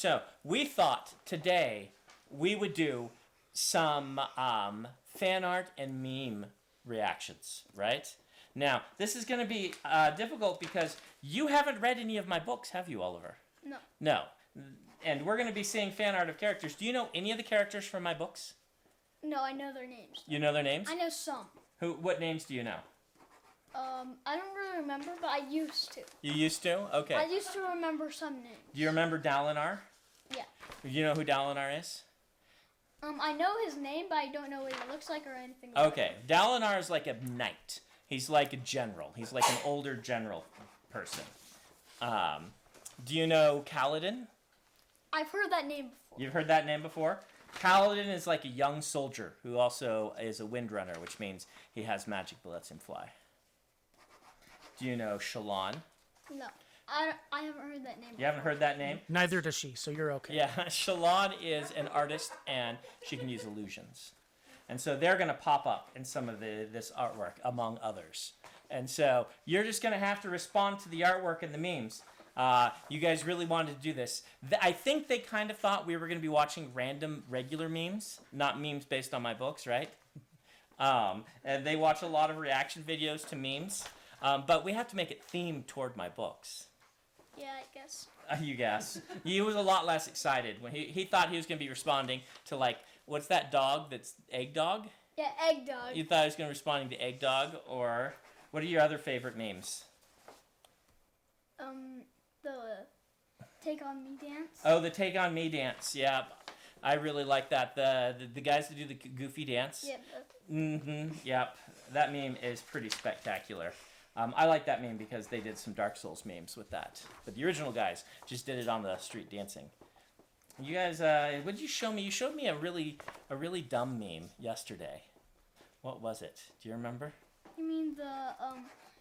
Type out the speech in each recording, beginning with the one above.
So we thought today we would do some fan art and meme reactions, right? Now, this is going to be difficult because you haven't read any of my books, have you, Oliver? No. No. And we're going to be seeing fan art of characters. Do you know any of the characters from my books? No, I know their names. You know their names? I know some. What names do you know? I don't really remember, but I used to. You used to? Okay. I used to remember some names. Do you remember Dalinar? Yeah. Do you know who Dalinar is? I know his name, but I don't know what he looks like or anything like Okay. Dalinar is like a knight. He's like a general. He's like an older general person. Do you know Kaladin? I've heard that name before. You've heard that name before? Kaladin is like a young soldier who also is a windrunner, which means he has magic that lets him fly. Do you know Shallan? No. I haven't heard that name. You haven't heard that name? Neither does she, so you're okay. Yeah, Shallan is an artist, and she can use illusions. And so they're going to pop up in some of this artwork, among others. And so you're just going to have to respond to the artwork and the memes. You guys really wanted to do this. I think they kind of thought we were going to be watching random, regular memes, not memes based on my books, right? And they watch a lot of reaction videos to memes. But we have to make it themed toward my books. Yeah, I guess. You guess. He was a lot less excited when he thought he was going to be responding to, like, what's that dog that's Egg Dog? Yeah, Egg Dog. You thought he was going to be responding to Egg Dog, or what are your other favorite memes? The Take On Me dance. Oh, the Take On Me dance. Yeah, I really like that. The guys that do the goofy dance. Yeah. Yep. That meme is pretty spectacular. I like that meme because they did some Dark Souls memes with that. But the original guys just did it on the street dancing. You guys, what did you show me? You showed me a really dumb meme yesterday. What was it? Do you remember? You mean the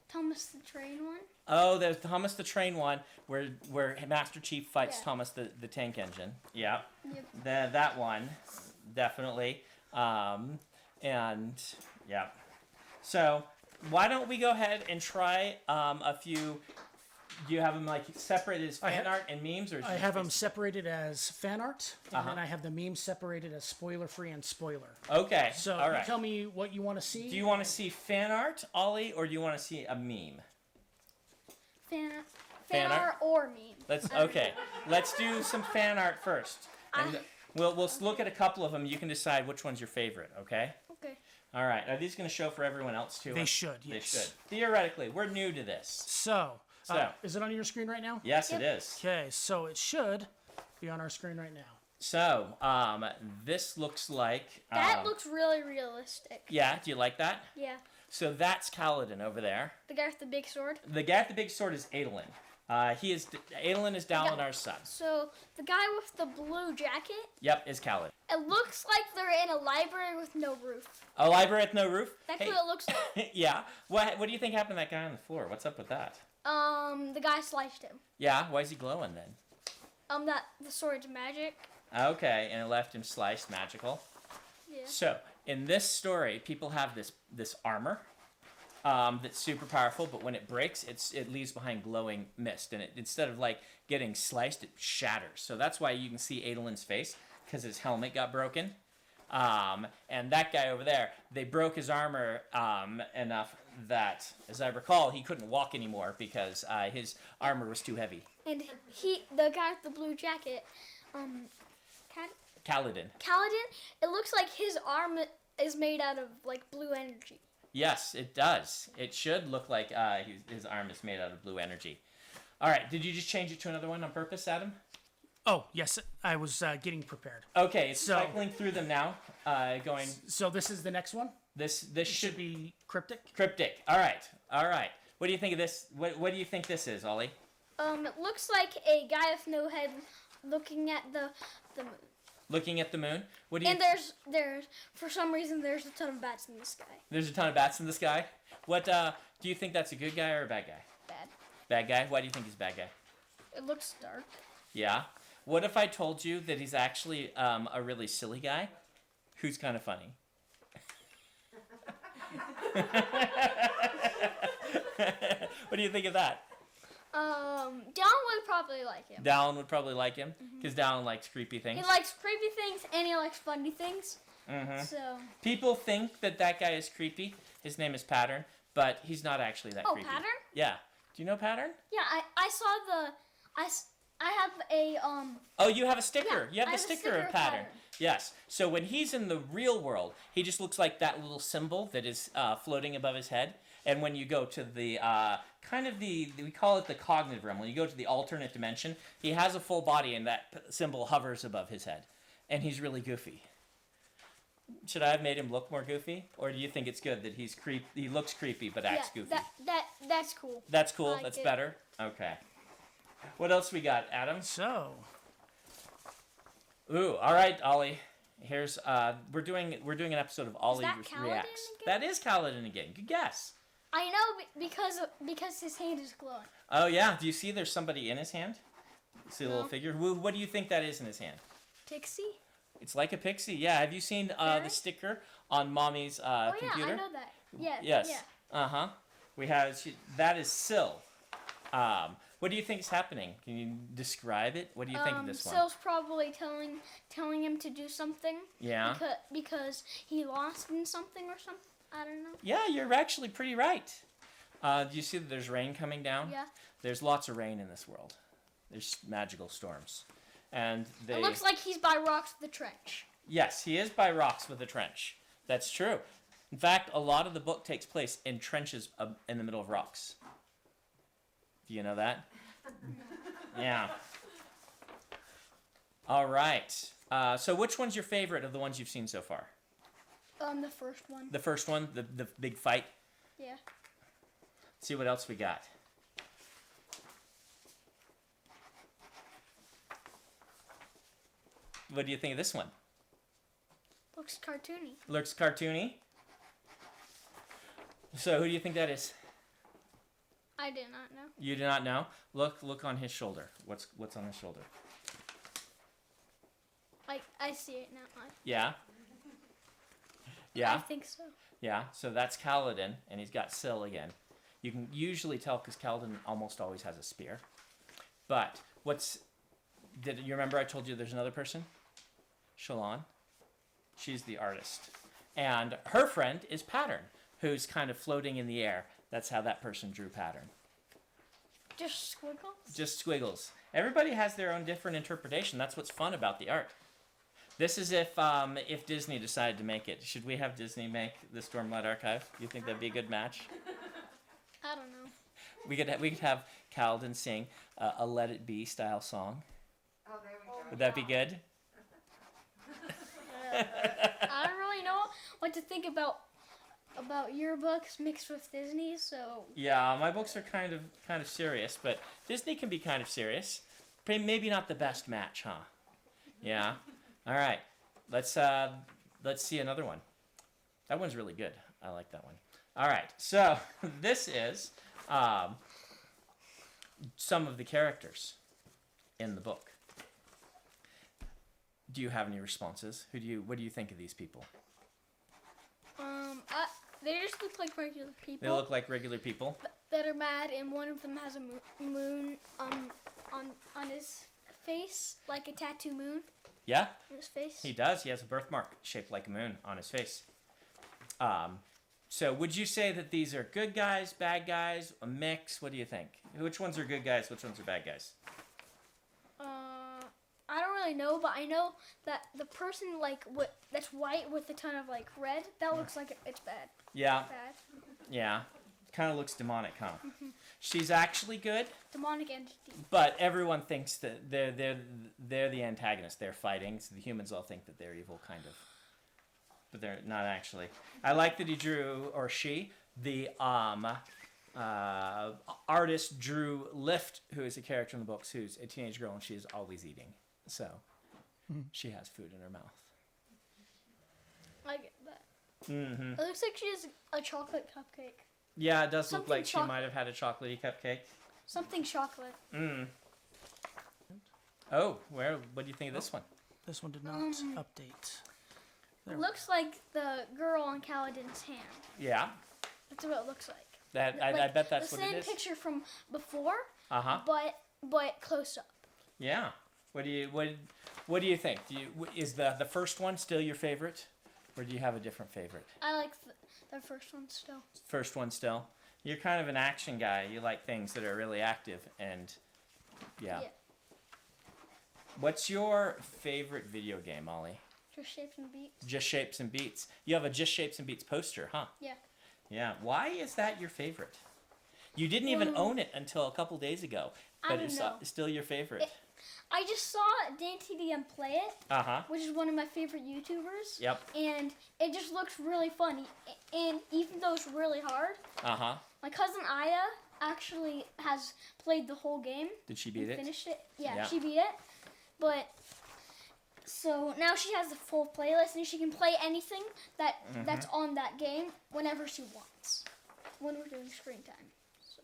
Thomas the Train one? Oh, there's Thomas the Train one where Master Chief fights Yeah. Thomas the tank engine. Yeah. Yep. That one, definitely. And yeah. So why don't we go ahead and try a few? Do you have them like separated as fan art and memes, or? I have them separated as fan art, and then I have the memes separated as spoiler-free and spoiler. Okay. So all right. you tell me what you want to see. Do you want to see fan art, Ollie, or do you want to see a meme? Fan Fan art? art or meme. Let's do some fan art first, and we'll look at a couple of them. You can decide which one's your favorite. Okay. Okay. All right. Are these going to show for everyone else too? They should. They Yes. should. Theoretically, we're new to this. So, So. is it on your screen right now? Yes, Yep. it is. Okay, so it should be on our screen right now. So, this looks like... That looks really realistic. Yeah, do you like that? Yeah. So that's Kaladin over there. The guy with the big sword. The guy with the big sword is Adolin. Adolin is Dalinar's son. So the guy with the blue jacket. Yep, is Kaladin. It looks like they're in a library with no roof. A library with no roof? That's what it looks like. Yeah. What do you think happened to that guy on the floor? What's up with that? The guy sliced him. Yeah, why is he glowing then? That the sword's magic. Okay, and it left him sliced, magical. Yeah. So, in this story, people have this armor that's super powerful, but when it breaks, it leaves behind glowing mist, and instead of like getting sliced, it shatters. So that's why you can see Adolin's face, because his helmet got broken. And that guy over there, they broke his armor enough that, as I recall, he couldn't walk anymore because his armor was too heavy. And the guy with the blue jacket, Kaladin. Kaladin, it looks like his arm is made out of like blue energy. Yes, it does. It should look like his arm is made out of blue energy. All right, did you just change it to another one on purpose, Adam? Oh, yes, I was getting prepared. Okay, it's cycling through them now. Going. So this is the next one? This should be cryptic? Cryptic. All right. What do you think of this? What do you think this is, Ollie? It looks like a guy with no head looking at the moon. Looking at the moon? What do you? And there's for some reason there's a ton of bats in the sky. There's a ton of bats in the sky. What do you think that's a good guy or a bad guy? Bad. Bad guy? Why do you think he's a bad guy? It looks dark. Yeah. What if I told you that he's actually a really silly guy who's kind of funny? What do you think of that? Dallin would probably like him. Dallin would probably like him because Dallin likes creepy things. He likes creepy things and he likes funny things. Mm-hmm. So. People think that guy is creepy. His name is Pattern, but he's not actually that creepy. Oh, Pattern? Yeah. Do you know Pattern? Yeah, I saw the I have a Oh, you have a sticker. Yeah, You have I the have a sticker sticker of of Pattern. Pattern. Yes. So when he's in the real world, he just looks like that little symbol that is floating above his head. And when you go to the we call it the cognitive realm. When you go to the alternate dimension, he has a full body, and that symbol hovers above his head, and he's really goofy. Should I have made him look more goofy, or do you think it's good that he looks creepy but acts goofy? That's cool. That's cool. Like That's it. better. Okay. What else we got, Adam? So, Ooh, all right, Ollie. Here's we're doing an episode of Ollie that Kaladin Reacts. again? That is Kaladin again. Good guess. I know because his hand is glowing. Oh yeah. Do you see there's somebody in his hand? See the little No. figure? What do you think that is in his hand? Pixie? It's like a pixie. Yeah. Have you seen the Fairy? sticker on Mommy's Oh computer? yeah, I know that. Yeah. Yes. Yeah. Uh-huh. That is Syl. What do you think is happening? Can you describe it? What do you think of this one? Syl's probably telling him to do something. Yeah. Because he lost in something or something. I don't know. Yeah, you're actually pretty right. Do you see that there's rain coming down? Yeah. There's lots of rain in this world. There's magical storms. And It looks like he's by rocks with the trench. Yes, he is by rocks with a trench. That's true. In fact, a lot of the book takes place in trenches in the middle of rocks. Do you know that? Yeah. All right. So which one's your favorite of the ones you've seen so far? The first one. The first one, the big fight? Yeah. Let's see what else we got. What do you think of this one? Looks cartoony. Looks cartoony. So who do you think that is? I did not know. You do not know? Look on his shoulder. What's on his shoulder? I see it now. Yeah. I Yeah. think so. Yeah. So that's Kaladin, and he's got Syl again. You can usually tell because Kaladin almost always has a spear. But did you remember I told you there's another person? Shalon. She's the artist. And her friend is Pattern, who's kind of floating in the air. That's how that person drew Pattern. Just squiggles? Just squiggles. Everybody has their own different interpretation. That's what's fun about the art. This is if Disney decided to make it. Should we have Disney make the Stormlight Archive? You think that'd be a good match? I don't know. We could have Kaladin sing a Let It Be style song. Oh, there we go. Would that be good? I don't really know what to think about your books mixed with Disney, so Yeah, my books are kind of serious, but Disney can be kind of serious. Maybe not the best match, huh? Yeah. All right. Let's see another one. That one's really good. I like that one. All right. So this is some of the characters in the book. Do you have any responses? What do you think of these people? they just look like regular people. They look like regular people. That are mad, and one of them has a moon on his face, like a tattoo moon Yeah, on his face. he does. He has a birthmark shaped like a moon on his face. So would you say that these are good guys, bad guys, a mix? What do you think? Which ones are good guys? Which ones are bad guys? I don't really know, but I know that the person that's white with a ton of red, that looks like it's bad. Yeah, Bad. yeah. Kind of looks demonic, huh? She's actually good, Demonic entity. but everyone thinks that they're the antagonist. They're fighting, so the humans all think that they're evil, kind of. But they're not actually. I like that he drew, or she, the artist drew Lift, who is a character in the books, who's a teenage girl, and she is always eating. So she has food in her mouth. I get that. Mm-hmm. It looks like she has a chocolate cupcake. Yeah, it does look Something like she might have had a chocolatey cupcake. Something chocolate. Mm. Oh, what do you think of this one? this one did not update. There It we looks like the girl on Kaladin's hand. Yeah. That's what it looks like. I bet that's the what it same is. picture from before, Uh-huh. but close up. Yeah. What do you think? Is the first one still your favorite, or do you have a different favorite? I like the first one still. First one still. You're kind of an action guy. You like things that are really active and yeah. What's your favorite video game, Ollie? Just Shapes and Beats. Just Shapes and Beats. You have a Just Shapes and Beats poster, huh? Yeah. Yeah. Why is that your favorite? You didn't even own it until a couple days ago, but it's still your favorite. I just saw Dan TDM play it, which is one of my favorite YouTubers. Yep. And it just looks really funny. And even though it's really hard, my cousin Aya actually has played the whole game. Did she beat it? Finished it. Yeah, she beat it. But so now she has the full playlist, and she can play anything that's on that game whenever she wants. When we're doing screen time.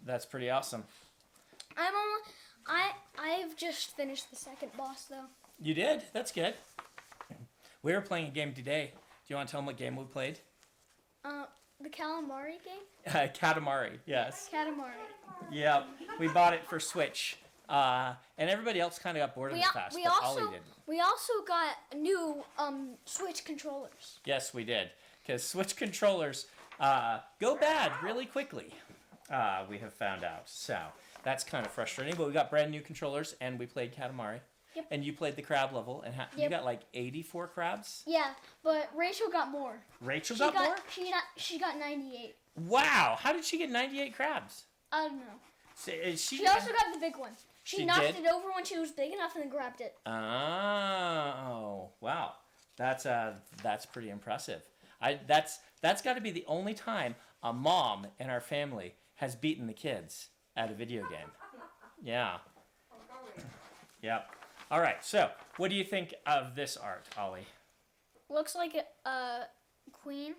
That's pretty awesome. I've just finished the second boss though. You did? That's good. We were playing a game today. Do you want to tell them what game we played? The Calamari game? Katamari, yes. Katamari. Yep. We bought it for Switch. And everybody else kind of got bored of it fast, but Ollie didn't. We also got new Switch controllers. Yes, we did. Because Switch controllers go bad really quickly, we have found out. So that's kind of frustrating. But we got brand new controllers, and we played Katamari. Yep. And you played the crab level, and you got like 84 crabs? Yeah, but Rachel got more. Rachel got more? She got 98. Wow! How did she get 98 crabs? I don't know. So, she also got the big one. She knocked did? it over when she was big enough and then grabbed it. Oh, wow. That's pretty impressive. That's got to be the only time a mom in our family has beaten the kids at a video game. Yeah. Yep. All right. So, what do you think of this art, Ollie? Looks like a queen.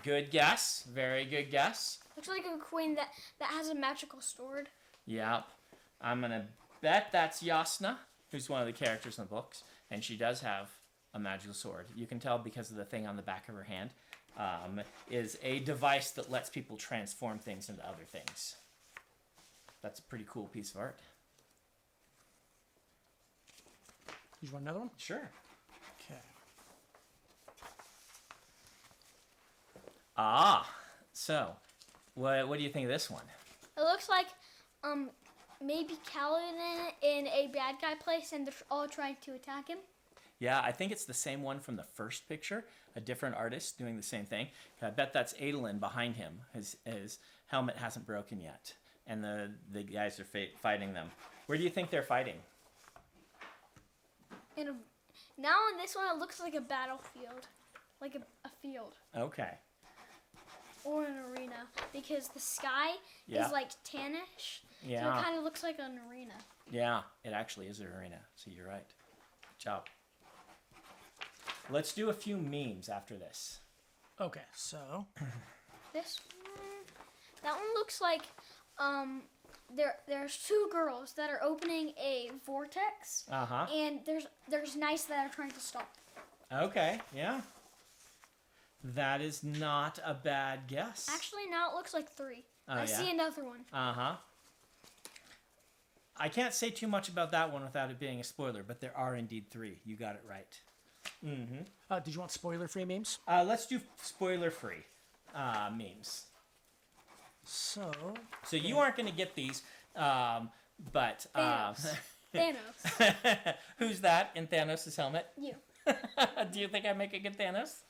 Good guess. Very good guess. Looks like a queen that has a magical sword. Yep. I'm gonna bet that's Yasna, who's one of the characters in the books, and she does have a magical sword. You can tell because of the thing on the back of her hand. Is a device that lets people transform things into other things. That's a pretty cool piece of art. You want another one? Sure. Okay. So, what do you think of this one? It looks like maybe Kaladin in a bad guy place, and they're all trying to attack him. Yeah, I think it's the same one from the first picture. A different artist doing the same thing. I bet that's Adolin behind him. His helmet hasn't broken yet, and the guys are fighting them. Where do you think they're fighting? Now in this one, it looks like a battlefield, like a field. Okay. Or an arena, because the sky is like tannish. Yeah. So it kind of looks like an arena. Yeah, it actually is an arena. So you're right. Good job. Let's do a few memes after this. Okay, so This one, that one looks like there's two girls that are opening a vortex. And there's knights that are trying to stop. Okay, yeah. That is not a bad guess. Actually, now it looks like three. I yeah? see another one. I can't say too much about that one without it being a spoiler, but there are indeed three. You got it right. did you want spoiler-free memes? Let's do spoiler-free memes. So You aren't going to get these, but... Thanos. Who's that in Thanos' helmet? You. Do you think I make a good Thanos?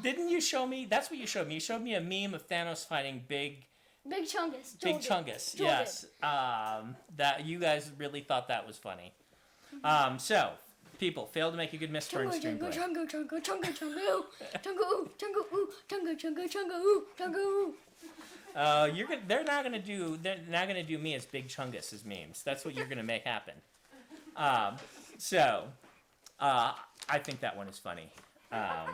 Didn't you show me? That's what you showed me. You showed me a meme of Thanos fighting Big Chungus. Big Chungus. Yes. That you guys really thought that was funny. So people fail to make a good Mr. and screenplay. They're not gonna do me as Big Chungus as memes. That's what you're gonna make happen. I think that one is funny. I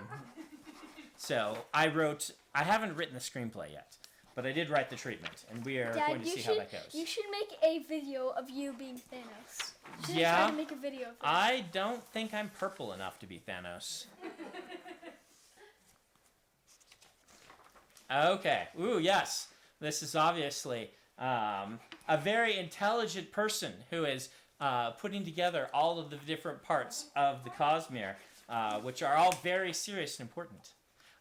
haven't written the screenplay yet, but I did write the treatment, and we are going to see how that goes. You should make a video of you being Thanos. You should try to make a video of that. I don't think I'm purple enough to be Thanos. Okay. Ooh, yes. This is obviously a very intelligent person who is putting together all of the different parts of the Cosmere, which are all very serious and important.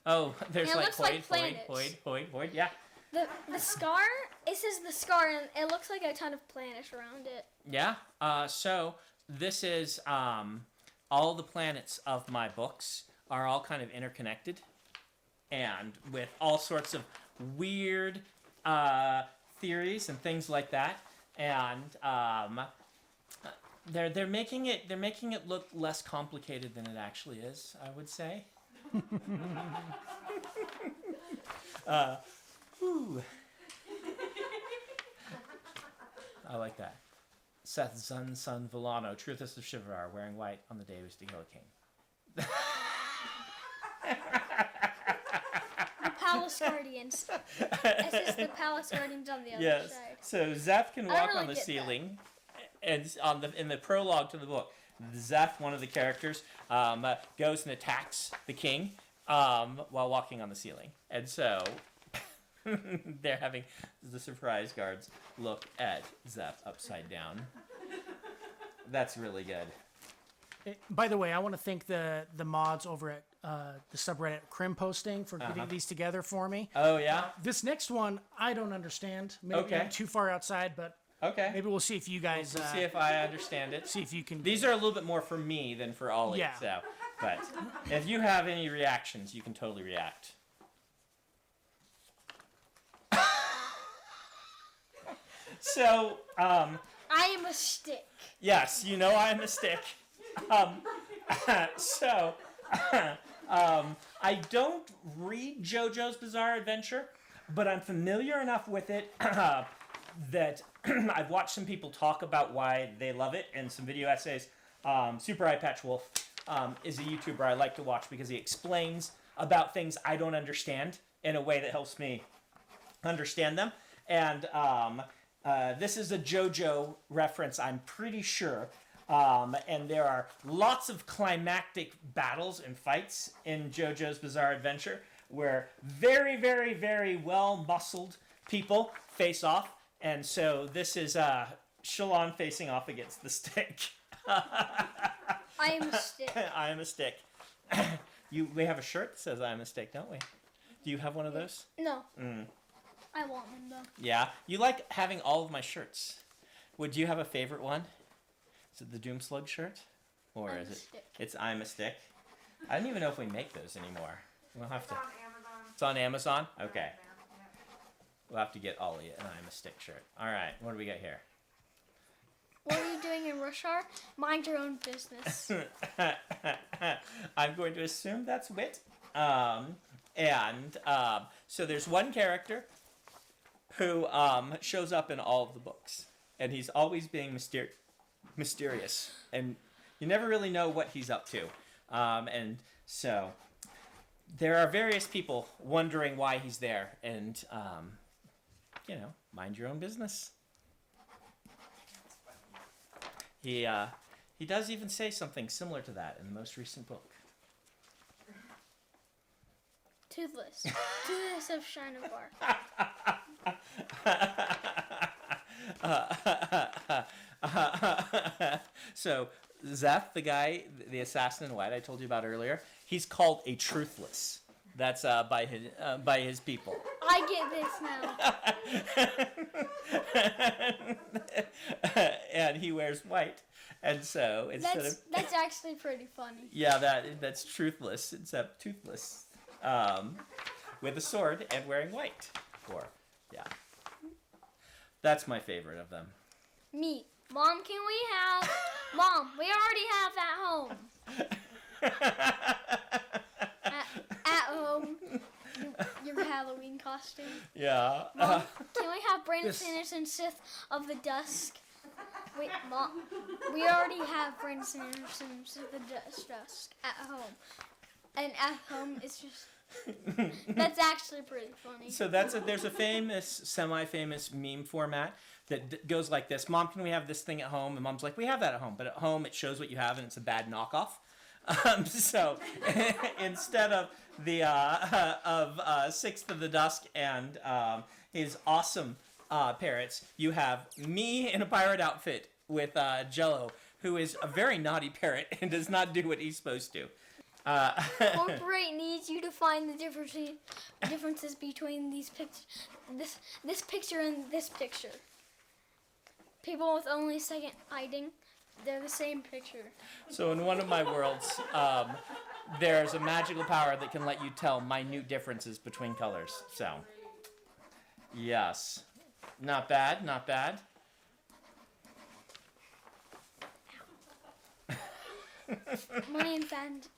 Oh, there's And it like looks like Hoid. Yeah. The scar, it says the scar, and it looks like a ton of planets around it. Yeah. So this is all the planets of my books are all kind of interconnected, and with all sorts of weird theories and things like that. And they're making it look less complicated than it actually is, I would say. Whew. I like that. Seth Son Villano, Truthist of Shivar, wearing white on the day he was to kill a king. The Palace Guardians. It says the Palace Guardians on the other Yes. side. So Zeph can walk really on the get ceiling, and in the prologue to the book, Zeph, one of the characters, goes and attacks the king while walking on the ceiling, and so they're having the surprise guards look at Zeph upside down. That's really good. By the way, I want to thank the mods over at the subreddit Crim Posting for getting these together for me. Oh yeah. This next one, I don't understand. Maybe Okay. I'm too far outside, but Okay. maybe we'll see if you guys We'll see if I understand it. see if you can. These are a little bit more for me than for Ollie. Yeah. So, but if you have any reactions, you can totally react. So, I am a stick. yes, you know I'm a stick. So, I don't read JoJo's Bizarre Adventure, but I'm familiar enough with it that I've watched some people talk about why they love it and some video essays. Super Eye Patch Wolf is a YouTuber I like to watch because he explains about things I don't understand in a way that helps me understand them. And this is a JoJo reference, I'm pretty sure. And there are lots of climactic battles and fights in JoJo's Bizarre Adventure where very, very, very well-muscled people face off. And so this is Shalon facing off against the stick. I am a stick. I am a stick. We have a shirt that says I am a stick, don't we? Do you have one of those? No. I want one though. Yeah. You like having all of my shirts. Would you have a favorite one? Is it the Doomslug shirt? Or I'm is a it? stick. It's I'm a stick. I don't even know if we make those anymore. We'll have to. It's on Amazon. It's on Amazon? Okay. Yeah. We'll have to get Ollie an I'm a stick shirt. Alright, what do we got here? What are you doing in Rush Hour? Mind your own business. I'm going to assume that's Wit. So there's one character who shows up in all of the books. And he's always being mysterious. And you never really know what he's up to. And so there are various people wondering why he's there. And, mind your own business. He does even say something similar to that in the most recent book. Toothless. Toothless of Shinovar. So Zeph, the guy, the assassin in white I told you about earlier, he's called a truthless. That's by his people. I get this now. And he wears white, and so instead of That's actually pretty funny. yeah, that's truthless except toothless, with a sword and wearing white. That's my favorite of them. Me. Mom, can we have... Mom, we already have at home. At home. Your Halloween costume. Yeah. Mom, can we have Brandon Yes. Sanderson, Sith of the Dusk? Wait, Mom. We already have Brandon Sanderson, Sith of the Dusk at home. And at home, it's just... That's actually pretty funny. So there's a famous, semi-famous meme format that goes like this. Mom, can we have this thing at home? And Mom's like, we have that at home. But at home, it shows what you have, and it's a bad knockoff. So instead of the Sixth of the Dusk and his awesome parrots. You have me in a pirate outfit with Jello, who is a very naughty parrot and does not do what he's supposed to. Corporate needs you to find the differences between these pictures, this picture and this picture. People with only second hiding, they're the same picture. So in one of my worlds, there's a magical power that can let you tell minute differences between colors. So, yes. Not bad, not bad. Money in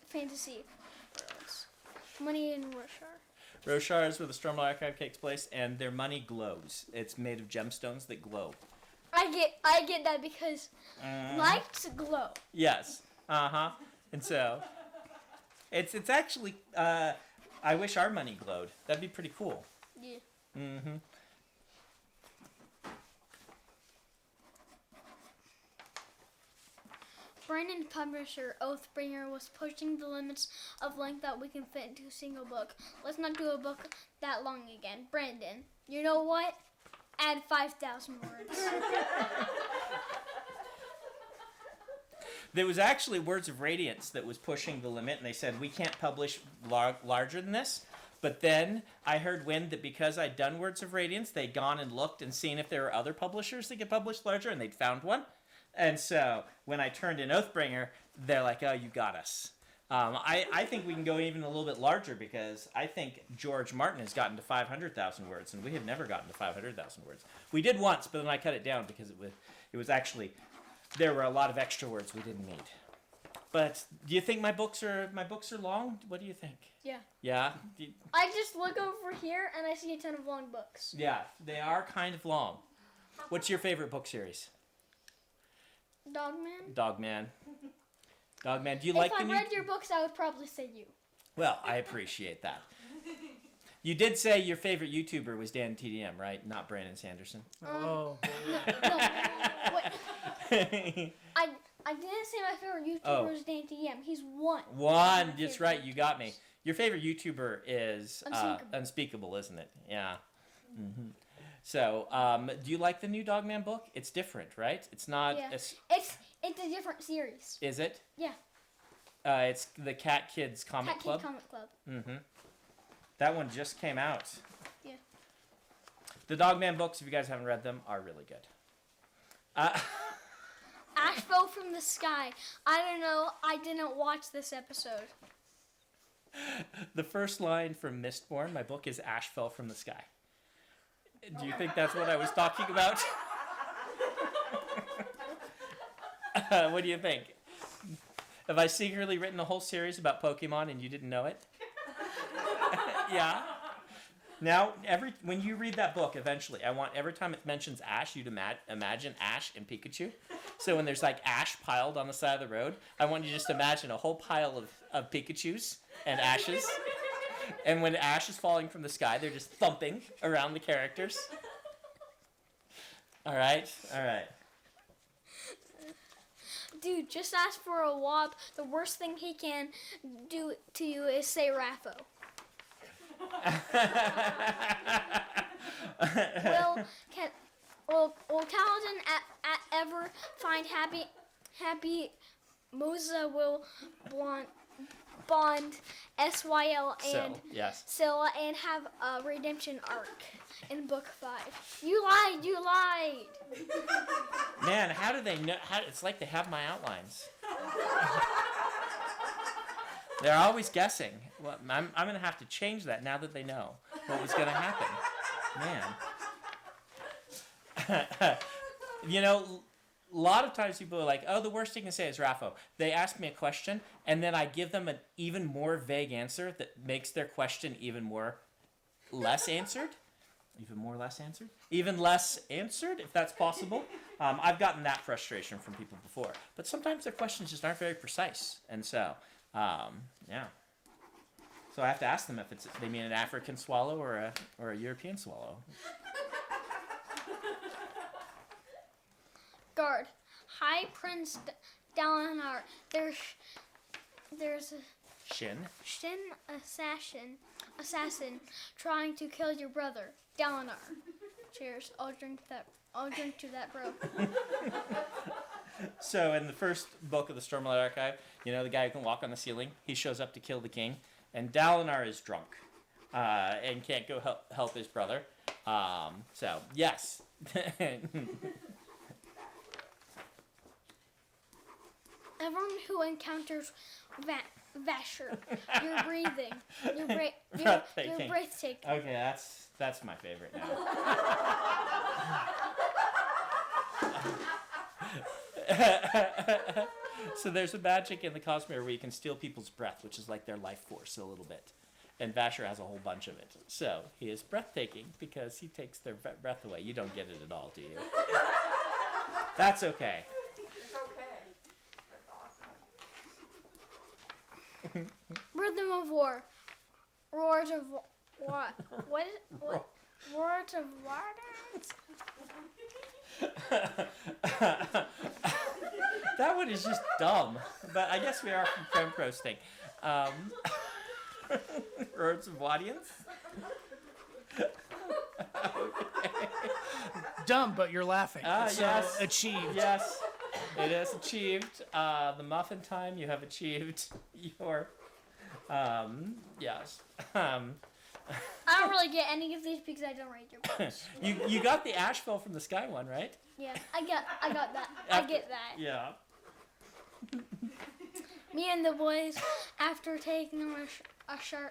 fantasy worlds. Money in Roshar. Roshar is where the Stormlight Archive takes place, and their money glows. It's made of gemstones that glow. I get that because lights glow. Yes. And so, it's actually, I wish our money glowed. That'd be pretty cool. Yeah. Brandon publisher Oathbringer was pushing the limits of length that we can fit into a single book. Let's not do a book that long again. Brandon, you know what? Add 5,000 words. There was actually Words of Radiance that was pushing the limit, and they said, we can't publish larger than this. But then I heard wind that because I'd done Words of Radiance, they'd gone and looked and seen if there were other publishers that could publish larger, and they'd found one. And so when I turned in Oathbringer, they're like, oh, you got us. I think we can go even a little bit larger because I think George Martin has gotten to 500,000 words, and we have never gotten to 500,000 words. We did once, but then I cut it down because it was actually, there were a lot of extra words we didn't need. But do you think my books are long? What do you think? Yeah. Yeah? I just look over here and I see a ton of long books. Yeah, they are kind of long. What's your favorite book series? Dogman? Dogman. Dogman. Do you like the If I read your books, I would probably say you. Well, I appreciate that. You did say your favorite YouTuber was Dan TDM, right? Not Brandon Sanderson. Oh. No, wait. I didn't say my favorite YouTuber was Dan TDM. He's one. One. That's right. You got me. Your favorite YouTuber is Unspeakable. Unspeakable, isn't it? Yeah. Mm-hmm. So, do you like the new Dogman book? It's different, right? It's not. Yeah. It's a different series. Is it? Yeah. It's the Cat Kids Comic Club. Cat Kid Comic Club. Mm-hmm. That one just came out. Yeah. The Dogman books, if you guys haven't read them, are really good. Ash fell from the sky. I don't know. I didn't watch this episode. The first line from Mistborn, my book, is Ash fell from the sky. Do you think that's what I was talking about? What do you think? Have I secretly written a whole series about Pokemon and you didn't know it? Yeah. Now, when you read that book, eventually, I want every time it mentions Ash, you to imagine Ash and Pikachu. So when there's like ash piled on the side of the road, I want you to just imagine a whole pile of Pikachus and Ashes. And when Ash is falling from the sky, they're just thumping around the characters. All right, all right. Dude, just ask for a Wob. The worst thing he can do to you is say Raffo. Will Kaladin ever find happy Moza will bond Syl and Scylla and have a redemption arc in book 5. You lied. Man, how do they know? It's like they have my outlines. They're always guessing. Well, I'm going to have to change that now that they know what was going to happen. Man. You know, a lot of times people are like, oh, the worst you can say is Raffo. They ask me a question, and then I give them an even more vague answer that makes their question even less answered. Even less answered, if that's possible. I've gotten that frustration from people before. But sometimes their questions just aren't very precise. And so, yeah. So I have to ask them if they mean an African swallow or a European swallow. Guard. Hi, Prince Dalinar. There's Shin. Shin assassin trying to kill your brother. Dalinar. Cheers. I'll drink to that, bro. So in the first book of the Stormlight Archive, the guy who can walk on the ceiling, he shows up to kill the king, and Dalinar is drunk and can't go help his brother. So yes. Everyone who encounters Vasher, you're breathing. You're Breathtaking. breathtaking. Okay, that's my favorite now. So there's a magic in the Cosmere where you can steal people's breath, which is like their life force a little bit. And Vasher has a whole bunch of it. So he is breathtaking because he takes their breath away. You don't get it at all, do you? That's okay. It's okay. Rhythm of War. Roars of what? What? Roars of water? That one is just dumb. But I guess we are from Prem Roasting. Roads of audience? Dumb, but you're laughing. So Yes. achieved. Yes, it is achieved. The muffin time, you have achieved your. Yes. I don't really get any of these because I don't read your books. You got the ash fell from the sky one, right? Yeah, I got that. I get that. Yeah. Me and the boys, after taking a shard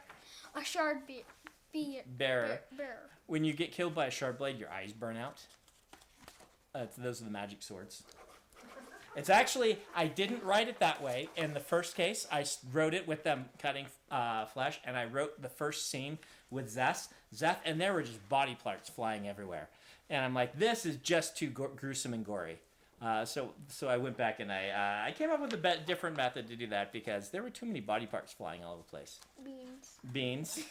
Bearer. bearer. When you get killed by a shard blade, your eyes burn out. Those are the magic swords. It's actually, I didn't write it that way. In the first case, I wrote it with them cutting flesh, and I wrote the first scene with Zeth, and there were just body parts flying everywhere. And I'm like, this is just too gruesome and gory. So I went back and I came up with a different method to do that because there were too many body parts flying all over the place. Beans.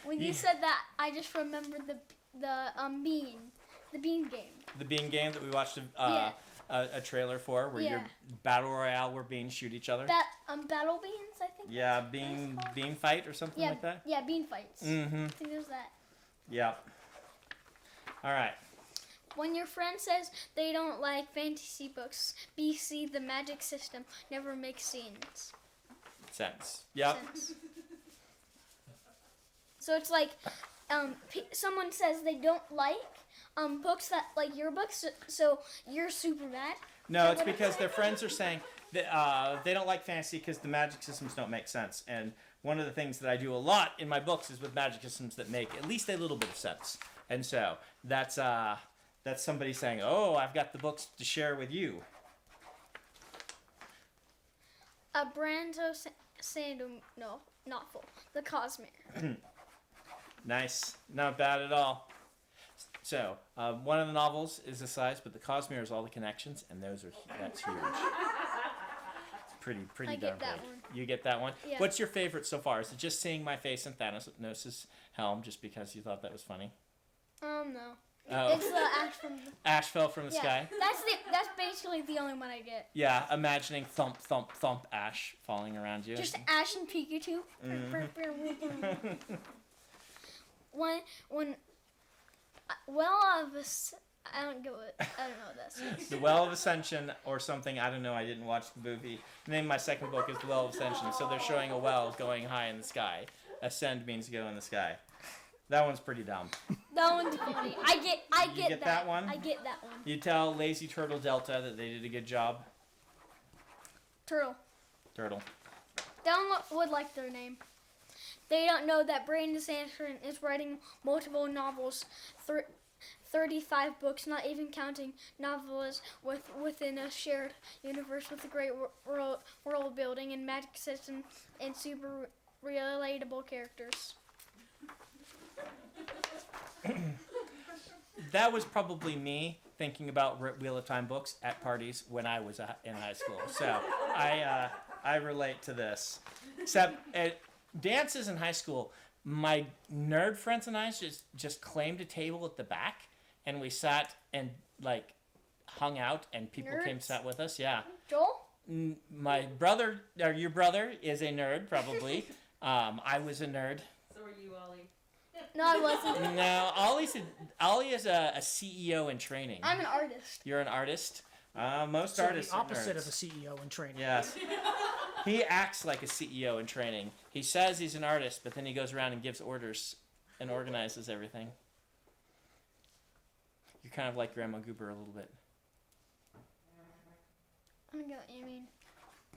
When you said that, I just remembered the bean game. The bean game that we watched a trailer for, where Yeah. your battle royale where beans shoot each other. Battle beans, I think. Yeah, that's called. bean fight or something like that. Yeah, bean fights. Mm-hmm. I think there's that. Yeah. All right. When your friend says they don't like fantasy books, BC the magic system never makes sense. Yep. So it's like, someone says they don't like books that like your books, so you're super mad. No, it's because their friends are saying that they don't like fantasy because the magic systems don't make sense. And one of the things that I do a lot in my books is with magic systems that make at least a little bit of sense. And so that's somebody saying, "Oh, I've got the books to share with you." A Brando Sandom, no, not full. The Cosmere. Nice, not bad at all. So one of the novels is the size, but the Cosmere is all the connections, and that's huge. It's pretty I darn get that big. one. You get that one. Yeah. What's your favorite so far? Is it just seeing my face in Thanos' helm, just because you thought that was funny? No. Oh. It's the ash from the... Ash fell from the sky. That's basically the only one I get. Yeah, imagining thump, thump, thump ash falling around you. Just Ash and Pikachu. When I don't know this. The Well of Ascension or something, I don't know, I didn't watch the movie. The name of my second book is The Well of Ascension, so they're showing a well going high in the sky. Ascend means go in the sky. That one's pretty dumb. That one's funny. I get that one? I get that one. You tell Lazy Turtle Delta that they did a good job. Turtle. Turtle. Would like their name. They don't know that Brandon Sanderson is writing multiple novels, 35 books, not even counting novels within a shared universe with a great world building and magic system and super relatable characters. That was probably me thinking about Wheel of Time books at parties when I was in high school. So I relate to this. Except at dances in high school, my nerd friends and I just claimed a table at the back, and we sat and like hung out, and people came Nerds? sat with us. Yeah. Joel? my brother, or your brother, is a nerd, probably. I was a nerd. So are you, Ollie. No, I wasn't. No, Ollie is a CEO in training. I'm an artist. You're an artist. Most So artists the opposite are of nerds. a CEO in training. Yes. He acts like a CEO in training. He says he's an artist, but then he goes around and gives orders and organizes everything. You're kind of like Grandma Goober a little bit. I don't get what you mean.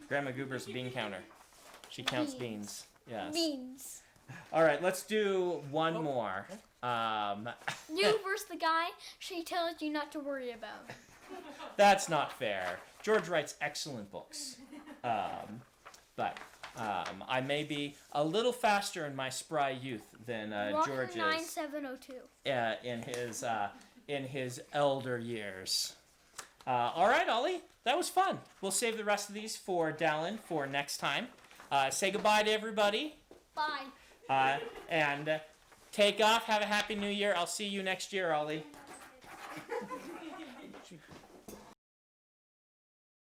Grandma Goober's a bean counter. She counts beans. Yes. Beans. All right, let's do one more. You versus the guy she tells you not to worry about. That's not fair. George writes excellent books. But I may be a little faster in my spry youth than George is 9702. in his elder years. All right, Ollie, that was fun. We'll save the rest of these for Dallin for next time. Say goodbye to everybody. Bye. And take off. Have a happy new year. I'll see you next year, Ollie.